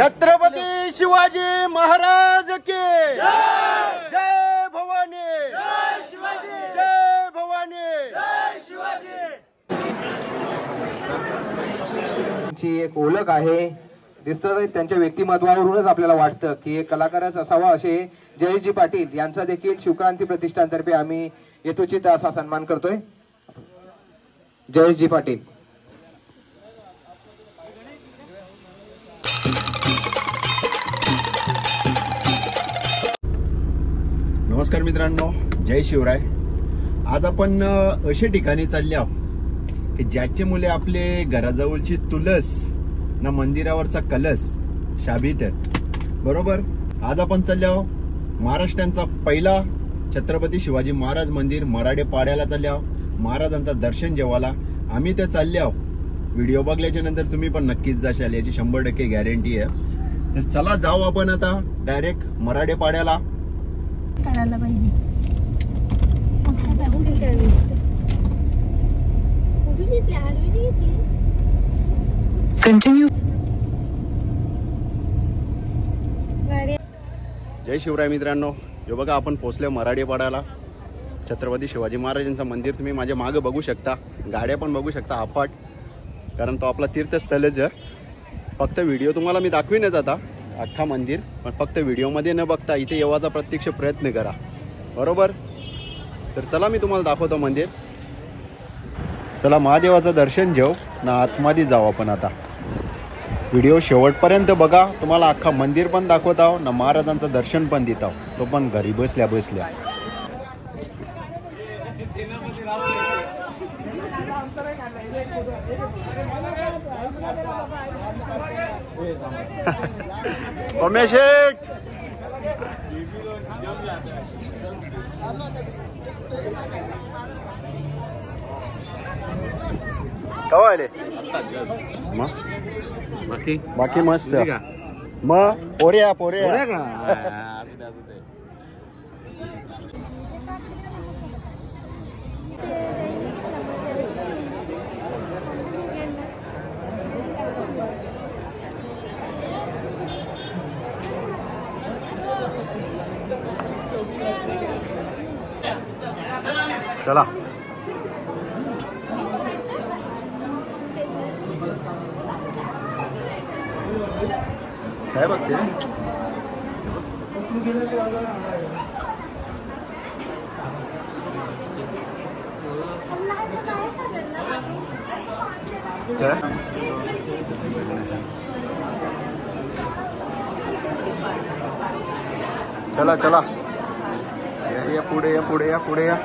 छत्रपती शिवाजी महाराज की जय भवानी, जय शिवाजी, जय भवानी, जय शिवाजी। ची एक ओळख आहे, दिसतं त्यांच्या व्यक्तिमत्वावरूनच आपल्याला वाटतं की एक कलाकारच असावा। असे जयेशजी पाटील यांचा देखील शिवक्रांती प्रतिष्ठानतर्फे आम्ही यथोचित असा सन्मान करतोय। जयेशजी पाटील। नमस्कार मित्रांनो, जय शिवराय। आज आपण अशा ठिकाणी चालले आहोत की ज्याचे मुले आपले घराजवळची तुळस ना मंदिरावरचा कलश शाबीत आहे। बरोबर, आज आपण चालले आहोत महाराष्ट्राचा पहिला छत्रपती शिवाजी महाराज मंदिर मराठे पाड्याला चालले आहोत महाराजांचा दर्शन जेवायला। आम्ही ते चालले आहोत। व्हिडिओ बघल्याच्या नंतर तुम्ही पण नक्कीच जाशाल याची 100% गॅरंटी आहे। तर चला जाऊ आपण आता डायरेक्ट मराठे पाड्याला। करायला पाहिजे कंटिन्यू। जय शिवराय मित्रांनो, हे बघा आपण पोहोचले मराठे पाड्याला। छत्रपती शिवाजी महाराजांचं मंदिर तुम्ही माझ्या मागे बघू शकता, गाड्या पण बघू शकता अफाट, कारण तो आपला तीर्थस्थळच आहे। फक्त व्हिडिओ तुम्हाला मी दाखवीनच आता अख्खा मंदिर, पण फक्त व्हिडिओमध्ये न बघता इथे येवाचा प्रत्यक्ष प्रयत्न करा। बरोबर, तर चला मी तुम्हाला दाखवतो मंदिर। चला महादेवाचं दर्शन घेऊ ना आतमध्ये जाऊ आपण आता। व्हिडिओ शेवटपर्यंत बघा, तुम्हाला अख्खा मंदिर पण दाखवत आहो ना महाराजांचं दर्शन पण देत आहो, तो पण घरी बसल्या बसल्या। शेठ कवाले बाकी मस्त मग पोऱ्या चला। काय बघते चला चला या पुढे या पुढे या पुढे या।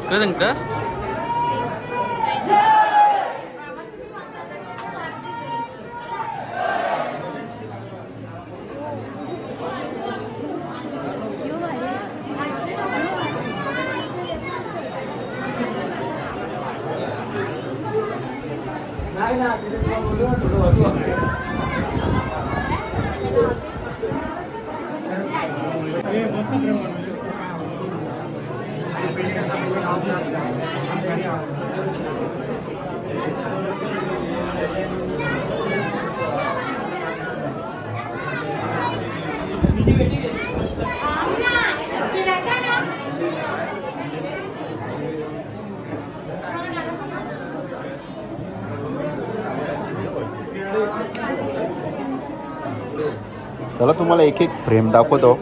काय सांगता? चला तुम्हाला एक एक फ्रेम दाखवतो.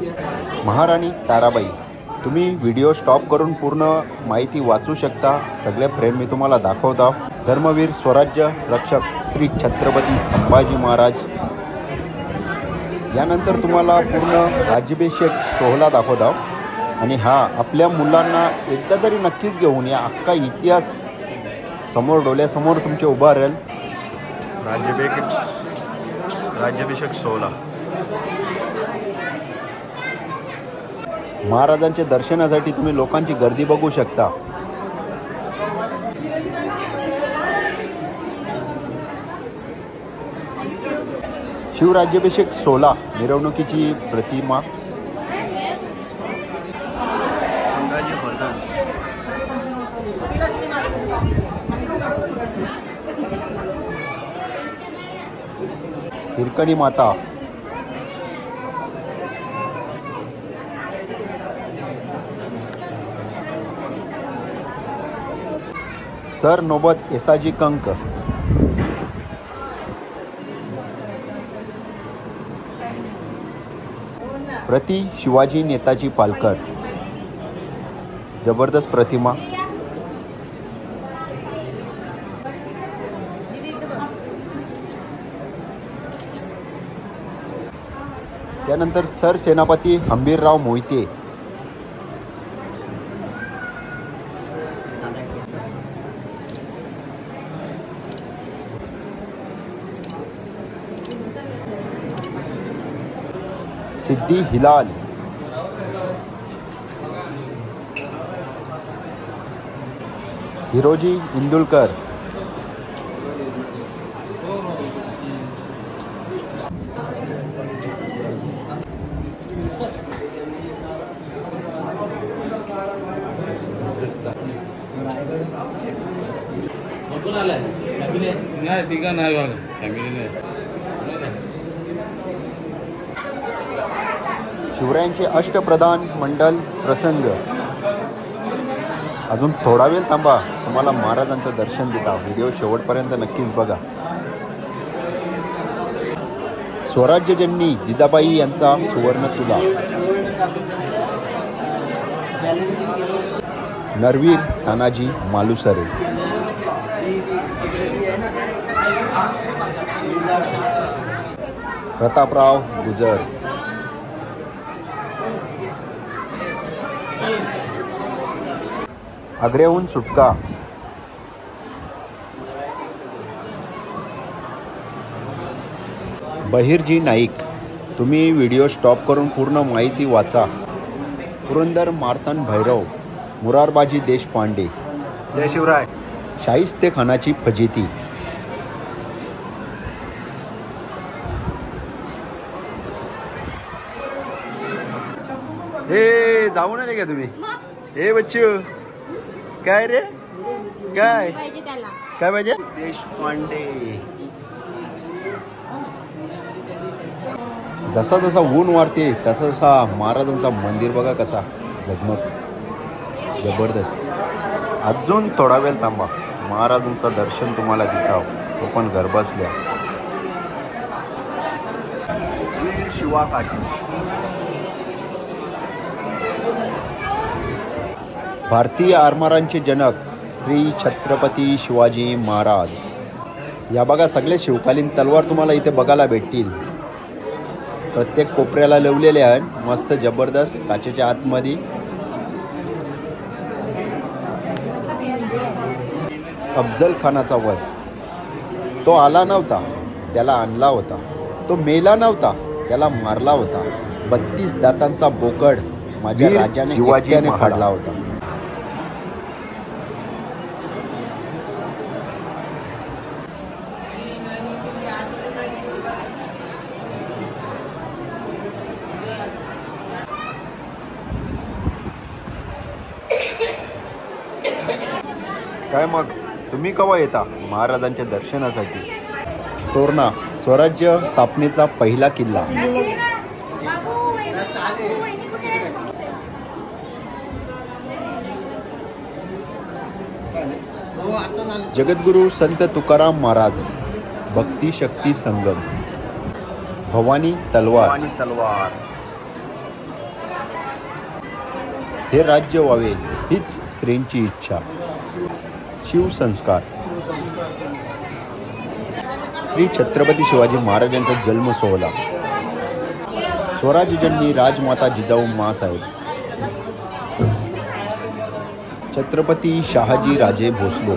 महाराणी ताराबाई. तुम्ही व्हिडिओ स्टॉप करून पूर्ण माहिती वाचू शकता. सगळे फ्रेम मी तुम्हाला दाखवतो. धर्मवीर स्वराज्य रक्षक श्री छत्रपती संभाजी महाराज. यानंतर तुम्हाला पूर्ण राज्याभिषेक सोहळा दाखवतो. आणि हा आपल्या मुलांना एकदा तरी नक्कीच घेऊन या. अख्खा इतिहास समोर डोळ्यासमोर तुमचे उभा राहील. राज्याभिषेक सोहळा. महाराजांच्या दर्शनासाठी तुम्ही लोकांची गर्दी बघू शकता. शिवराज्याभिषेक सोहळा मिरवणुकीची प्रतिमा. हिरकणी माता. सर नौबत येसाजी कंक. प्रति शिवाजी नेताजी पालकर. जबरदस्त प्रतिमा. त्यानंतर सर सेनापती हंबीरराव मोहिते. सिद्धी हिलाल, हिरोजी इंदुलकर, शिवरायांचे अष्टप्रधान मंडल प्रसंग. अजून थोडा वेळ थांबा, तुम्हाला महाराजांचं दर्शन देता. व्हिडिओ शेवटपर्यंत नक्कीच बघा. स्वराज्यजननी जिजाबाई यांचा सुवर्ण तुला. नरवीर तानाजी मालुसरे. प्रतापराव गुजर. आग्र्याहून सुटका. बहिर्जी नाईक. तुम्ही व्हिडिओ स्टॉप करून पूर्ण माहिती वाचा. पुरंदर मार्तंड भैरव. मुरारबाजी देशपांडे. जय शिवराय. शाहिस्ते खानाची फजिती. हे जाऊ नये का तुम्ही? हे बच्चू काय रे? काय काय पाहिजे? देशपांडे. जसा जसा ऊन वाढते तसा तसा महाराजांचा मंदिर बघा कसा झगमग, जबरदस्त. अजून थोडा वेळ थांबा, महाराजांचं दर्शन तुम्हाला देता, तो पण घर बसल्या. शिवाकाशी. भारतीय आरमारांचे जनक श्री छत्रपती शिवाजी महाराज. या बघा सगळे शिवकालीन तलवार तुम्हाला इथे बघायला भेटतील. प्रत्येक कोपऱ्याला लावलेले आहेत, मस्त जबरदस्त काचेच्या आतमध्ये. अफजल खानाचा वध. तो आला नव्हता, त्याला आणला होता. तो मेला नव्हता, त्याला मारला होता. 32 दातांचा बोकड माझ्या राजाने एकट्याने फाडला होता. काय मग तुम्ही केव्हा येता महाराजांच्या दर्शनासाठी? तोरणा स्वराज्य स्थापनेचा पहिला किल्ला. जगद्गुरु संत तुकाराम महाराज. भक्ती शक्ती संगम. भवानी तलवार. हे राज्य व्हावे हीच श्रींची इच्छा. शिवसंस्कार. श्री छत्रपती शिवाजी महाराजांचा जन्म सोहळा. स्वराज्यजननी राजमाता जिजाऊ माँसाहेब. छत्रपती शहाजी राजे भोसले.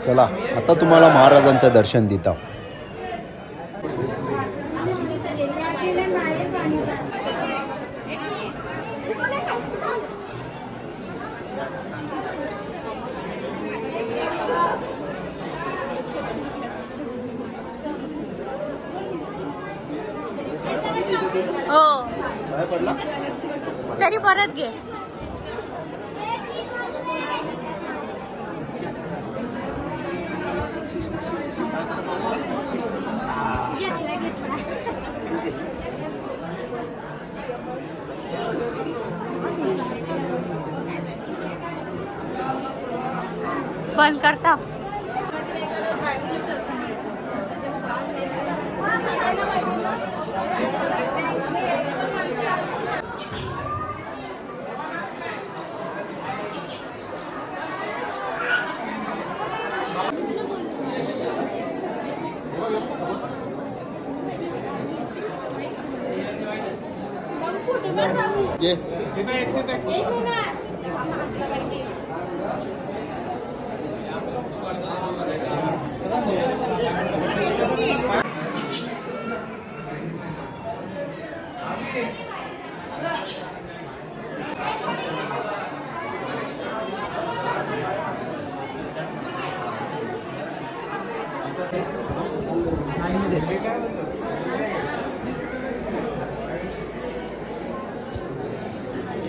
चला आता तुम्हाला महाराजांचं दर्शन देता. हो तरी परत घे. बंद करता.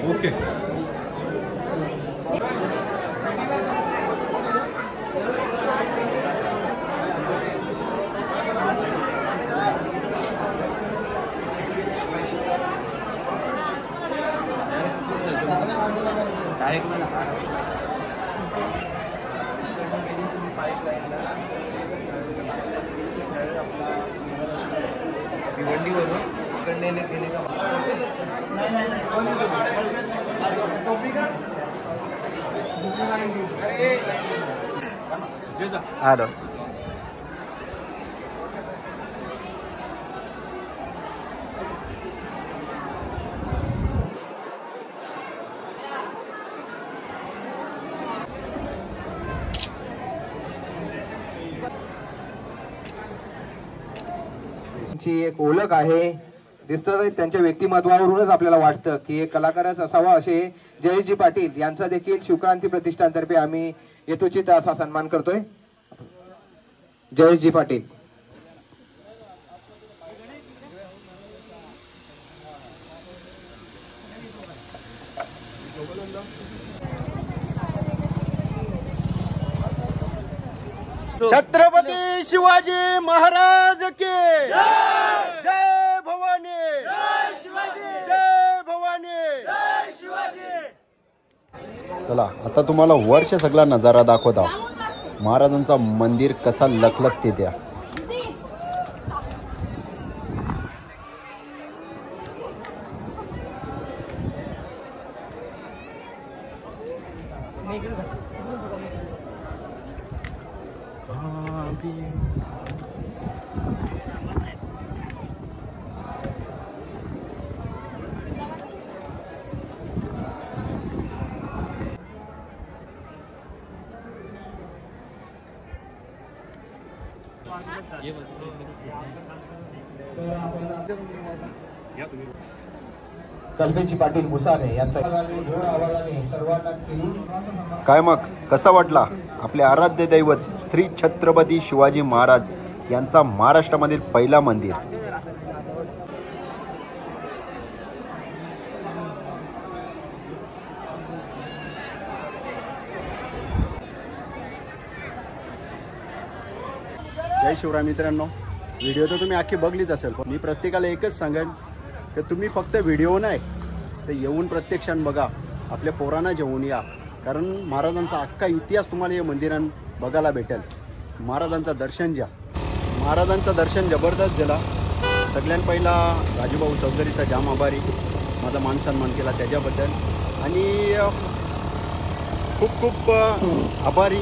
ओके भिवंडीवरून इकडे गेले का आलो ची एक ओळख आहे दिसतं त्यांच्या व्यक्तिमत्वावरूनच आपल्याला वाटतं की एक कलाकारच असावा असे जयेशजी पाटील यांचा देखील शिवक्रांती प्रतिष्ठानतर्फे आम्ही यथोचित असा सन्मान करतोय. जयेशजी पाटील छत्रपती शिवाजी महाराज के जय भवानी जय भवानी. चला आता तुम्हाला वर्ष सगळा नजारा दाखवता महाराजांचा मंदिर कसा लखलखते त्या. कल्पेची पाटील मुसारे यांचा काय मग कसा वाटला आपले आराध्य दैवत श्री छत्रपती शिवाजी महाराज यांचा महाराष्ट्रामधील पहिला मंदिर. जय शिवराय मित्रांनो, व्हिडिओ तर तुम्ही अख्खी बघलीच असेल पण मी प्रत्येकाला एकच सांगेन की तुम्ही फक्त व्हिडिओ नाही तर येऊन प्रत्यक्षात बघा, आपल्या पोरांना जेवून या, कारण महाराजांचा अख्खा इतिहास तुम्हाला या मंदिरात बघायला भेटेल. महाराजांचं दर्शन घ्या. महाराजांचं दर्शन जबरदस्त झाला. सगळ्यात पहिला राजूभाऊ चौधरीचा जाम आभारी, माझा मान सन्मान केला त्याच्याबद्दल आणि खूप खूप आभारी.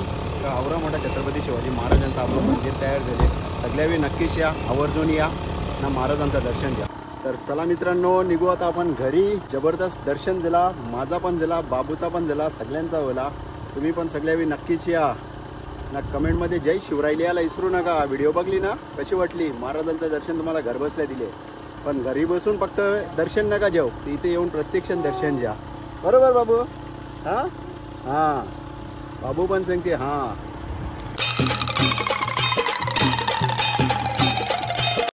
आवरा मोठा छत्रपती शिवाजी महाराजांचं आपलं मंदिर तयार झाले. सगळ्यावेळी नक्कीच या, आवर्जून या ना महाराजांचं दर्शन घ्या. तर चला मित्रांनो, निघू आता आपण घरी. जबरदस्त दर्शन झाला, माझा पण झाला, बाबूचा पण झाला, सगळ्यांचा झाला. तुम्ही पण सगळ्यावेळी नक्कीच या ना. कमेंटमध्ये जय शिवराय लिहायला विसरू नका. व्हिडिओ बघली ना कशी वाटली, महाराजांचं दर्शन तुम्हाला घरबसल्या दिले, पण घरी बसून फक्त दर्शन नका जाऊ, इथे येऊन प्रत्यक्ष दर्शन घ्या. बरोबर बाबू? हां हां बाबू पण सांगते हां.